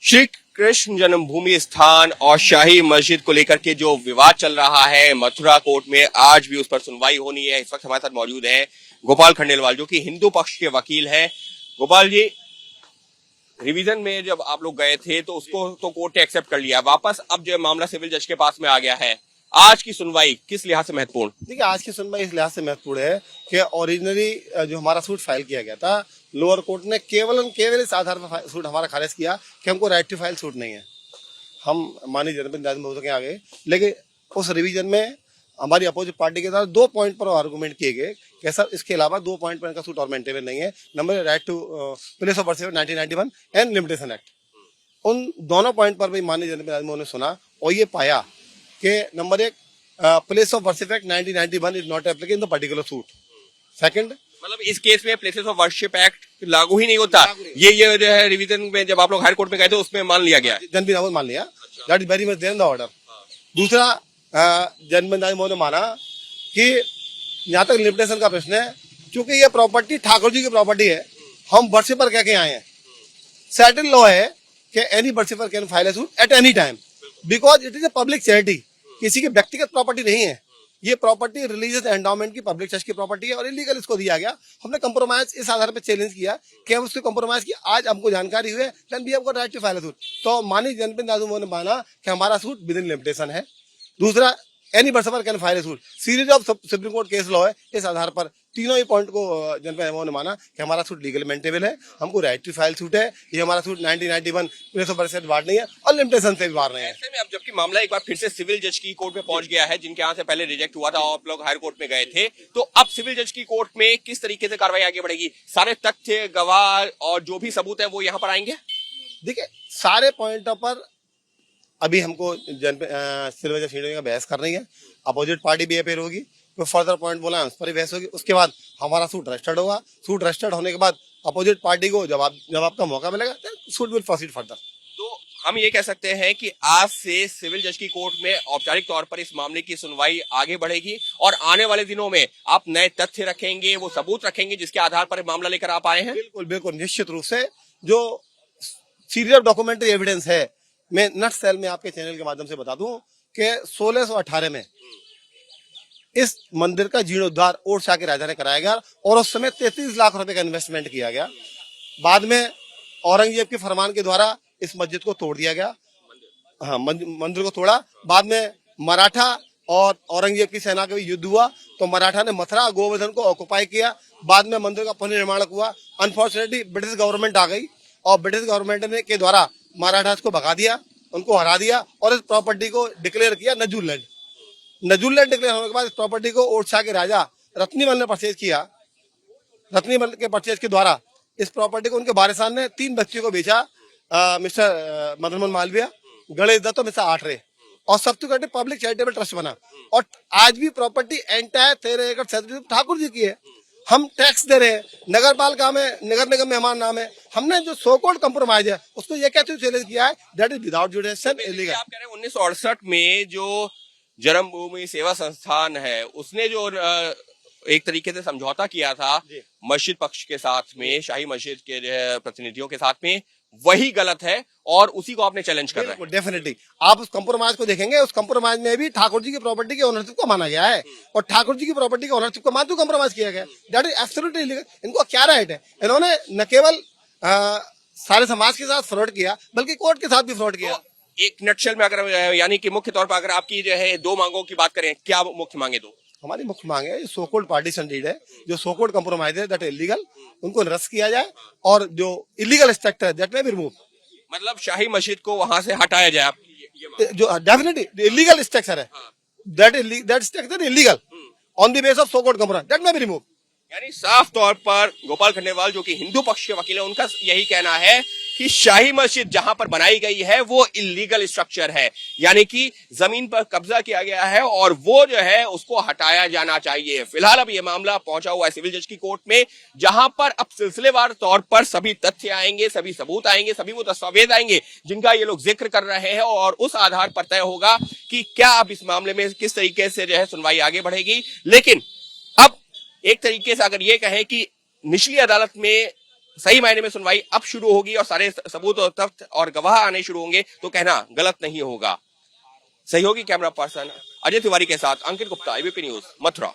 श्री कृष्ण जन्मभूमि स्थान और शाही मस्जिद को लेकर के जो विवाद चल रहा है मथुरा कोर्ट में, आज भी उस पर सुनवाई होनी है। इस वक्त हमारे साथ मौजूद है गोपाल खंडेलवाल, जो कि हिंदू पक्ष के वकील हैं। गोपाल जी, रिवीजन में जब आप लोग गए थे तो उसको तो कोर्ट ने एक्सेप्ट कर लिया, वापस अब जो मामला सिविल जज के पास में आ गया है, आज की सुनवाई किस लिहाज से महत्वपूर्ण? देखिए, आज की सुनवाई इस लिहाज से महत्वपूर्ण है कि ओरिजिनली जो हमारा सूट फाइल किया गया था, लोअर कोर्ट ने केवल इस आधार पर सूट हमारा खारिज किया कि हमको राइट टू फाइल सूट नहीं है। हम माननीय जनपद न्यायाधीश महोदय के आगे, लेकिन उस रिवीजन में हमारी अपोजिट पार्टी के साथ 2 पॉइंट पर आर्गूमेंट किए गए कि सर इसके अलावा 2 पॉइंट पर इनका सूट और मेंटेनेबल नहीं है। Number right to place of birth 1991 and limitation act. उन दोनों पॉइंट पर भी माननीय जनपद न्यायाधीश महोदय ने सुना और ये पाया कि number 1, place of worship act 1991 is not applicable in the particular suit. Second, मतलब इस केस में प्लेसेस ऑफ वर्शिप एक्ट लागू ही नहीं होता। ये जो है रिवीजन में जब आप लोग हाई कोर्ट में गए थे उसमें मान लिया गया, जनपद न्यायाधीश मान लिया, that is very much there in the order. दूसरा, जनपद न्यायाधीश महोदय ने माना कि यहाँ तक लिमिटेशन का प्रश्न है, क्योंकि ये प्रॉपर्टी ठाकुर जी की प्रॉपर्टी है, हम वर्शिपर कह के आए हैं। सेटल लॉ है कि any worshipper can file a suit at any time because it is a public charity. किसी की व्यक्तिगत प्रॉपर्टी नहीं है, ये प्रॉपर्टी रिलीजियस एंडाउमेंट की, पब्लिक ट्रस्ट की प्रॉपर्टी है और इलीगल इसको दिया गया। हमने कंप्रोमाइज इस आधार पर चैलेंज किया कि हम उसको कंप्रोमाइज की, आज हमको जानकारी हुई, then we have got right to file a suit. तो माननीय जनपद न्यायाधीश महोदय ने माना कि हमारा सूट विद इन लिमिटेशन है। दूसरा, any worshipper can file a suit, series of supreme court case law है। इस आधार पर तीनों ही पॉइंट को जनपद न्यायाधीश ने माना कि हमारा सूट लीगल मेंटेनेबल है, हमको राइट टू फाइल सूट है, ये हमारा सूट 1991 प्लेस ऑफ बर्थ से बाहर नहीं है और लिमिटेशन से भी बाहर नहीं है। ऐसे में अब जबकि मामला एक बार फिर से सिविल जज की कोर्ट में पहुंच गया है, जिनके यहाँ से पहले रिजेक्ट हुआ था, आप लोग हायर कोर्ट में गए थे, तो अब सिविल जज की कोर्ट में किस तरीके से कार्रवाई आगे बढ़ेगी? सारे तथ्य, गवाह और जो भी सबूत है वो यहाँ पर आएंगे। देखिए, सारे पॉइंटों पर अभी हमको सिविल जज का बहस कर रही है, अपोजिट पार्टी भी अपेयर होगी, कोई फर्दर पॉइंट बोला है उस पर भी बहस होगी। उसके बाद हमारा सूट रजिस्टर्ड होगा। सूट रजिस्टर्ड होने के बाद अपोजिट पार्टी को जब आपका मौका मिलेगा सूट विल प्रोसीड फर्दर। तो हम ये कह सकते हैं कि आज से सिविल जज की कोर्ट में औपचारिक तौर पर इस मामले की सुनवाई आगे बढ़ेगी और आने वाले दिनों में आप नए तथ्य रखेंगे, वो सबूत रखेंगे जिसके आधार पर मामला लेकर आप आए हैं। बिल्कुल बिल्कुल, निश्चित रूप से जो सीरीज ऑफ डॉक्यूमेंट्री एविडेंस है, मैं नट सेल में आपके चैनल के माध्यम से बता दूं कि 1618 में इस मंदिर का जीर्णोद्धार ओडिशा के राजा ने कराया गया और उस समय 33 लाख रुपए का इन्वेस्टमेंट किया गया। बाद में औरंगजेब के फरमान के द्वारा इस मस्जिद को तोड़ दिया गया। हाँ, मंदिर को तोड़ा। बाद में मराठा और औरंगजेब की सेना का भी युद्ध हुआ तो मराठा ने मथुरा गोवर्धन को ऑक्युपाई किया। बाद में मंदिर का पुनर्निर्माण हुआ। अनफॉर्चुनेटली ब्रिटिश गवर्नमेंट आ गई और ब्रिटिश गवर्नमेंट ने के द्वारा मराठा को भगा दिया, उनको हरा दिया और इस प्रॉपर्टी को डिक्लेयर किया नजूल लैंड। नजूल लैंड डिक्लेयर होने के बाद इस प्रॉपर्टी को ओडिशा के राजा रत्नीमल ने परचेज किया। रत्नीमल के परचेज के द्वारा इस प्रॉपर्टी को उनके वारिसान ने 3 बच्चों को बेचा, मिस्टर मदन मोहन मालवीय, गणेश दत्त और मिस्टर आठरे, और सब्सिक्वेंटली पब्लिक चैरिटेबल ट्रस्ट बना। और आज भी प्रॉपर्टी एंटायर 13 एकड़ ठाकुर जी की है। हम टैक्स दे रहे हैं, नगर पालिका में, नगर निगम में हमारा नाम है। हमने जो सो कॉल्ड कंप्रोमाइज है उसको ये कहते हुए चैलेंज किया है दैट इज विदाउट जुडिशन इलीगल। आप कह रहे हैं 1968 में जो जन्मभूमि सेवा संस्थान है उसने जो एक तरीके से समझौता किया था मस्जिद पक्ष के साथ में, शाही मस्जिद के प्रतिनिधियों के साथ में, वही गलत है और उसी को आपने चैलेंज कर रहे हैं। डेफिनेटली आप उस कंप्रोमाइज को देखेंगे, उस कंप्रोमाइज में भी ठाकुर जी की प्रॉपर्टी के ओनरशिप को माना गया है और ठाकुर जी की प्रॉपर्टी के ओनरशिप को मानते हुए कंप्रोमाइज किया गया। That is absolutely illegal. इनको क्या राइट है? इन्होंने न केवल सारे समाज के साथ फ्रॉड किया बल्कि कोर्ट के साथ भी फ्रॉड किया। एक नटशेल में अगर यानी कि मुख्य तौर पर अगर आपकी जो है 2 मांगों की बात करें, क्या मुख्य मांगे 2? हमारी मुख्य मांग है सो कॉल्ड पार्टीशन डीड है, जो सो कॉल्ड कंप्रोमाइज है दैट इलीगल, उनको निरस्त किया जाए और जो इलीगल स्ट्रक्चर है दैट में भी रिमूव। मतलब शाही मस्जिद को वहां से हटाया जाए। जो डेफिनेटली इलीगल स्ट्रक्चर है that structure illegal on the base of so called compromise that में भी रिमूव। यानी साफ तौर पर गोपाल खंडेलवाल जो कि हिंदू पक्ष के वकील है, उनका यही कहना है कि शाही मस्जिद जहां पर बनाई गई है वो इलीगल स्ट्रक्चर है, यानी कि जमीन पर कब्जा किया गया है और वो जो है उसको हटाया जाना चाहिए। फिलहाल अब ये मामला पहुंचा हुआ है सिविल जज की कोर्ट में, जहां पर अब सिलसिलेवार तौर पर सभी तथ्य आएंगे, सभी सबूत आएंगे, सभी वो दस्तावेज आएंगे जिनका ये लोग जिक्र कर रहे हैं और उस आधार पर तय होगा कि क्या अब इस मामले में किस तरीके से जो है सुनवाई आगे बढ़ेगी। लेकिन अब एक तरीके से अगर ये कहें कि निचली अदालत में सही मायने में सुनवाई अब शुरू होगी और सारे सबूत और तथ्य और गवाह आने शुरू होंगे तो कहना गलत नहीं होगा। सहयोगी कैमरा पर्सन अजय तिवारी के साथ अंकित गुप्ता, एबीपी न्यूज, मथुरा।